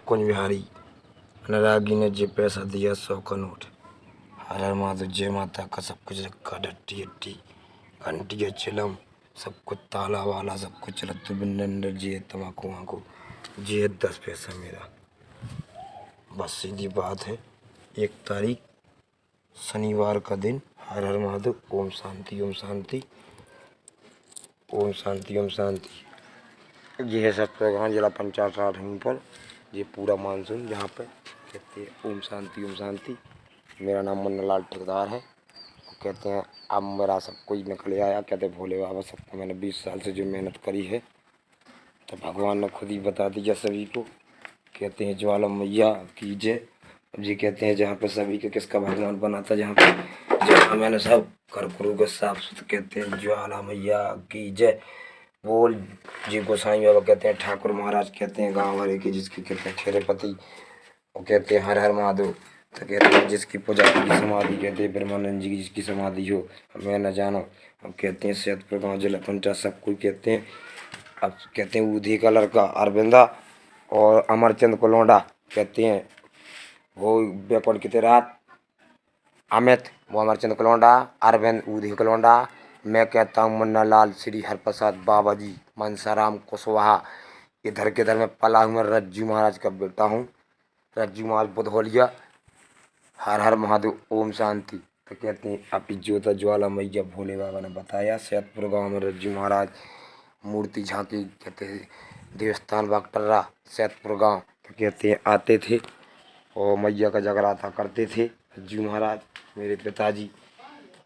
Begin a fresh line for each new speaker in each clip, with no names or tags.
कुंज बिहारी अनुरागी ने जे पैसा दिया 100 का नोट। हर हर महादेव, जय माता का सब कुछ रखा, डट्टी अट्टी घंटिया चिलम सब कुछ, ताला वाला सब कुछ चलत बिंदर जे तमाकू आंकू जे 10 पैसा मेरा। बस सीधी बात है। 1 तारीख शनिवार का दिन। हर हर महादेव। ओम शांति ओम शांति ओम शांति ओम शांति। ये है सब प्रोग्राम जिला पंचायत राठौर पर। ये पूरा मानसून जहाँ पे कहते हैं ओम शांति। मेरा नाम मुन्ना लाल ठेकेदार है। कहते हैं अब मेरा सब कुछ निकल आया। कहते भोले बाबा सबको मैंने 20 साल से जो मेहनत करी है तो भगवान ने खुद ही बता दिया सभी को। कहते हैं ज्वाला मैया की जय। अब जी कहते हैं जहाँ पे सभी को किसका भगवान बना था, जहाँ मैंने सब कर करू के साफ सुथरा। कहते हैं ज्वाला मैया की जय बोल जी। गोसाई बाबा कहते हैं ठाकुर महाराज कहते हैं गाँव वाले की, जिसकी कहते हैं खेरेपति। और कहते हैं हर हर महादेव। तो कहते हैं जिसकी पूजा की समाधि, कहते हैं ब्रह्मानंद जी की जिसकी समाधि हो मैं न जानो। अब कहते हैं सैदपुर गाँव जिला पंचायत सब कुछ कहते हैं। अब कहते हैं ऊधी कलर का अरविंदा और अमरचंद कोलोंडा कहते हैं वो बेपन की रात अमित, वो अमरचंद कोलोंडा, अरविंद ऊधी कोलोंडा। मैं कहता हूँ मुन्ना लाल श्री हरप्रसाद बाबा जी मनसाराम कुशवाहा। इधर के इधर मैं पला हूँ, मैं रज्जू महाराज का बेटा हूँ, रज्जू महाराज बुधौलिया। हर हर महादेव ओम शांति। तो कहते हैं अपी ज्योता ज्वाला मैया भोले बाबा ने बताया। सैदपुर गाँव में रज्जू महाराज मूर्ति झांकी कहते हैं देवस्थान बागटर्रा सैदपुर गाँव। तो कहते हैं आते थे और मैया का जगराता करते थे रज्जू महाराज मेरे पिताजी।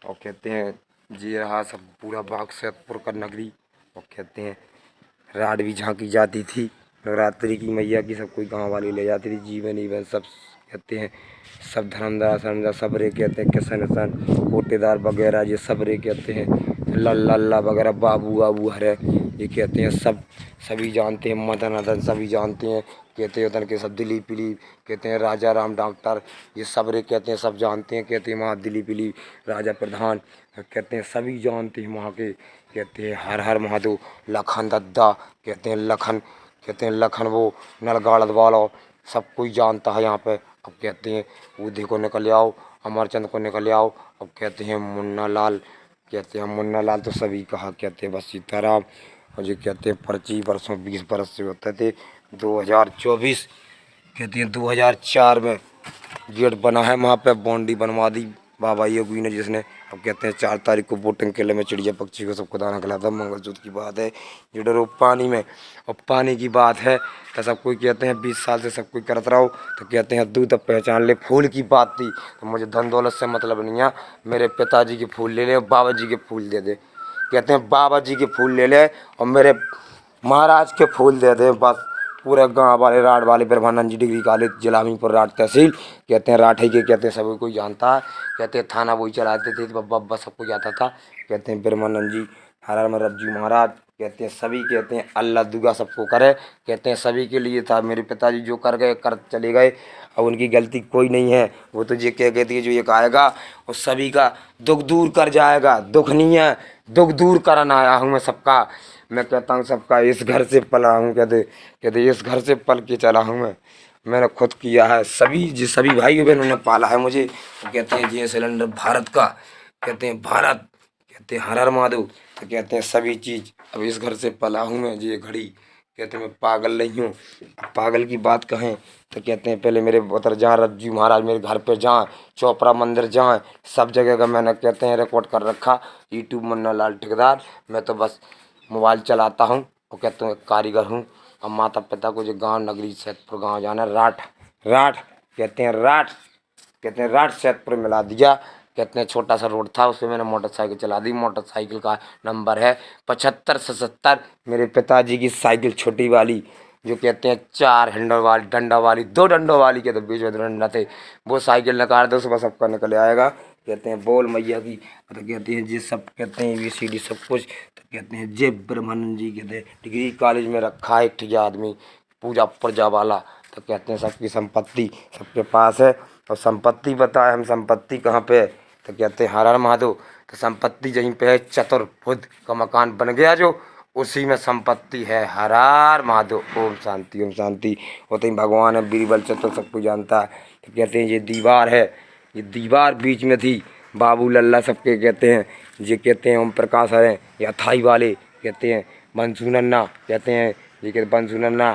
और कहते हैं जी रहा सब पूरा बाग सैदपुर का नगरी। और कहते हैं राड भी झांकी जाती थी नवरात्रि की मैया की, सब कोई गाँव वाले ले जाती थी। जीवन ईवन सब कहते हैं सब धर्मदार समझा सबरे कहते हैं किसान सन कोटेदार वगैरह ये सबरे कहते हैं लल्ला वगैरह बाबू बाबू हरे ये कहते हैं सब सभी जानते हैं। मदन अदन सभी जानते हैं। कहते हैं उधर के सब दिलीप पिलीप कहते हैं राजा राम डॉक्टर ये सबरे कहते हैं सब जानते हैं। कहते हैं वहाँ दिलीप पिलीप राजा प्रधान कहते हैं सभी जानते हैं वहाँ के। कहते हैं हर हर महादेव। लखन दद्दा कहते हैं लखन वो नलगाड़ वाला सब कोई जानता है यहाँ पे। अब कहते हैं ऊधी को निकल आओ, अमरचंद को निकल आओ। अब कहते हैं मुन्ना लाल, कहते हैं मुन्ना लाल तो सभी कहा। कहते हैं बस सीताराम। और जो कहते हैं 25 वर्षों 20 वर्ष से होते थे 2024 कहते हैं 2004 में गेट बना है वहाँ पे बाउंड्री बनवा दी बाबा योगी ने जिसने। अब कहते हैं 4 तारीख को बोटिंग के लिए में चिड़िया पक्षी को सबको दाना खिलाता। मंगलसूत्र की बात है जो डरो पानी में। और पानी की बात है तो सब कोई कहते हैं 20 साल से सब कोई करता रहो। तो कहते हैं दूध अब पहचान ले। फूल की बात थी तो मुझे धन दौलत से मतलब नहीं है। मेरे पिताजी के फूल ले ले और बाबा जी के फूल दे दे। कहते हैं बाबा जी के फूल ले ले और मेरे महाराज के फूल दे दे। बस पूरे गांव वाले राठ वाले ब्रह्मानंद जी डिग्री कॉलेज जिला मीरपुर राठ तहसील कहते हैं राठे के कहते हैं सभी कोई जानता है। कहते हैं थाना वही चलाते थे बब्बा सबको जाता था। कहते हैं ब्रह्मानंद जी हर हर में रज्जू महाराज कहते हैं सभी कहते हैं अल्लाह दुआ सबको करे। कहते हैं सभी के लिए था। मेरे पिताजी जो कर गए कर चले गए और उनकी गलती कोई नहीं है। वो तो ये कह गए थे जो ये आएगा और सभी का दुख दूर कर जाएगा। दुख नहीं है दुख दूर करना आया हूँ मैं सबका। मैं कहता हूँ सबका इस घर से पला हूँ। कहते इस घर से पल के चला हूँ मैंने खुद किया है। सभी भाई बहनों ने पाला है मुझे। तो कहते हैं ये सिलेंडर भारत का, कहते हैं भारत, कहते हैं हर हर महादेव। तो कहते हैं सभी चीज़ अब इस घर से पला हूँ मैं। ये घड़ी कहते हैं मैं पागल नहीं हूँ। पागल की बात कहें तो कहते हैं पहले मेरे उधर जहाँ रज्जू महाराज मेरे घर पे जहाँ चोपड़ा मंदिर जहाँ सब जगह का मैंने कहते हैं रिकॉर्ड कर रखा। यूट्यूब मुन्ना लाल ठेकेदार। मैं तो बस मोबाइल चलाता हूँ और कहते हैं कारीगर हूँ। अब माता पिता को जो गांव नगरी सैदपुर गांव जाना राठ कहते हैं राठ सैदपुर मिला दिया। कहते हैं छोटा सा रोड था उसमें मैंने मोटरसाइकिल चला दी। मोटरसाइकिल का नंबर है 7577। मेरे पिताजी की साइकिल छोटी वाली जो कहते हैं 4 हैंडल वाली डंडा वाली 2 डंडों वाली के तो बीच में डंडा थे वो साइकिल निकाल दो सुबह सबका निकल आएगा। कहते हैं बोल मैया की। तो कहते हैं ये सब कहते हैं ABCD सब कुछ। तो कहते हैं जय ब्रह्मानंद जी कहते हैं डिग्री कॉलेज में रखा है एक आदमी पूजा प्रजा वाला। तो कहते हैं सबकी संपत्ति सबके पास है। और संपत्ति बताए हम संपत्ति कहाँ पे है तो कहते हैं हर हर महादेव। तो संपत्ति यहीं पे है चतुर्भुज का मकान बन गया जो उसी में संपत्ति है। हर हर महादेव। ओम शांति ओम शांति। होते ही भगवान है बीरबल चतुर, सब कुछ जानता है। तो कहते हैं ये दीवार है, ये दीवार बीच में थी। बाबू लल्ला सबके कहते हैं, ये कहते हैं ओम प्रकाश है, ये अथाई वाले कहते हैं बंसू नन्ना, कहते हैं ये कहते बंसू नन्ना,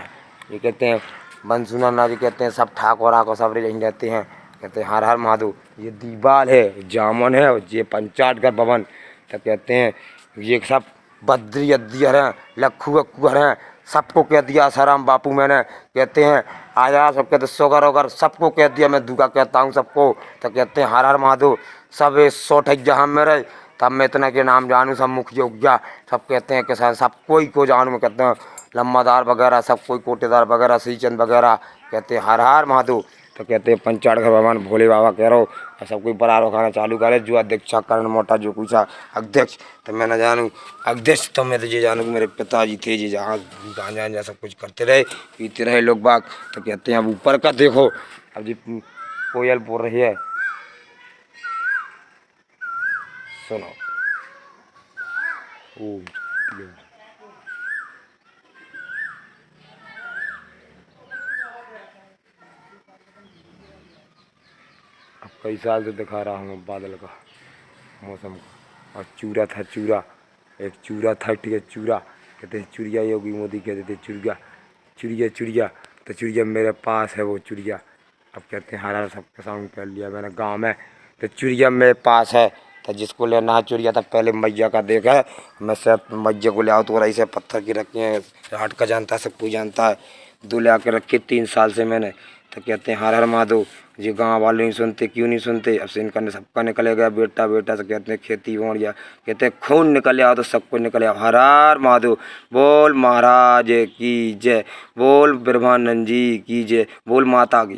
ये कहते हैं बंसू नन्ना, ये कहते हैं सब ठाकुर को सब यहीं रहते हैं। कहते हैं हर हर महादेव। ये दीवार है, जामन है, और ये पंचायत घर भवन। तो कहते हैं ये सब बद्री अद्दी हैं, लक्खू अक्खू हैं, सबको कह दिया सराम बापू मैंने। कहते हैं आया सब कहते सोगर वोगर सबको कह दिया, मैं दूका कहता हूँ सबको। तो कहते हैं हर हर महादेव। सब 100 ठग जहाँ मेरे, तब मैं इतना के नाम जानूँ, सब मुखिया उखिया सब कहते हैं कि सब कोई को जानूँ। मैं कहते हैं लम्बादार वगैरह सब कोई कोटेदार वगैरह श्रीचंद वगैरह कहते हैं हर हर महादेव। तो कहते हैं पंचायत घर भगवान भोले बाबा कह रहा हो, और सब कोई बरारो खाना चालू करे। जो अध्यक्ष करण मोटा जो कुछ अध्यक्ष, तो मैं न जानूँ अध्यक्ष, तो मैं तो ये जानूँ मेरे पिताजी थे जी, जहाँ जहाँ सब कुछ करते रहे पीते रहे लोग बाग। तो कहते हैं अब ऊपर का देखो, अब जी कोयल बोल रही है, सुनो। अब कई साल से दिखा रहा हूँ बादल का, मौसम का। और चूरा था, चूरा एक चूरा था, ठीक है चूरा कहते हैं चिड़िया, योगी मोदी कहते थे चिड़िया चिड़िया चिड़िया। तो चिड़िया मेरे पास है वो चिड़िया। अब कहते हैं हरा सबका साउंड कर लिया मैंने गाँव में। तो चिड़िया मेरे पास है, तो जिसको लेना है चिड़िया तो पहले मैया का देखा है। मैं सब मैया को ले आओ तो ऐसे पत्थर की रखी है, हाट का जानता है, सब कुछ जानता है। 2 ले आकर रखे 3 साल से मैंने। तो कहते हैं हर हर महादेव। ये गाँव वाले नहीं सुनते, क्यों नहीं सुनते? अब से इनका सबका निकले गया बेटा बेटा। तो कहते हैं खेती बढ़िया, कहते हैं खून निकल आओ तो सब कुछ निकल आओ। हर हर महादेव। बोल महाराज की जय, बोल ब्रह्मानंद जी की जय, बोल माता की।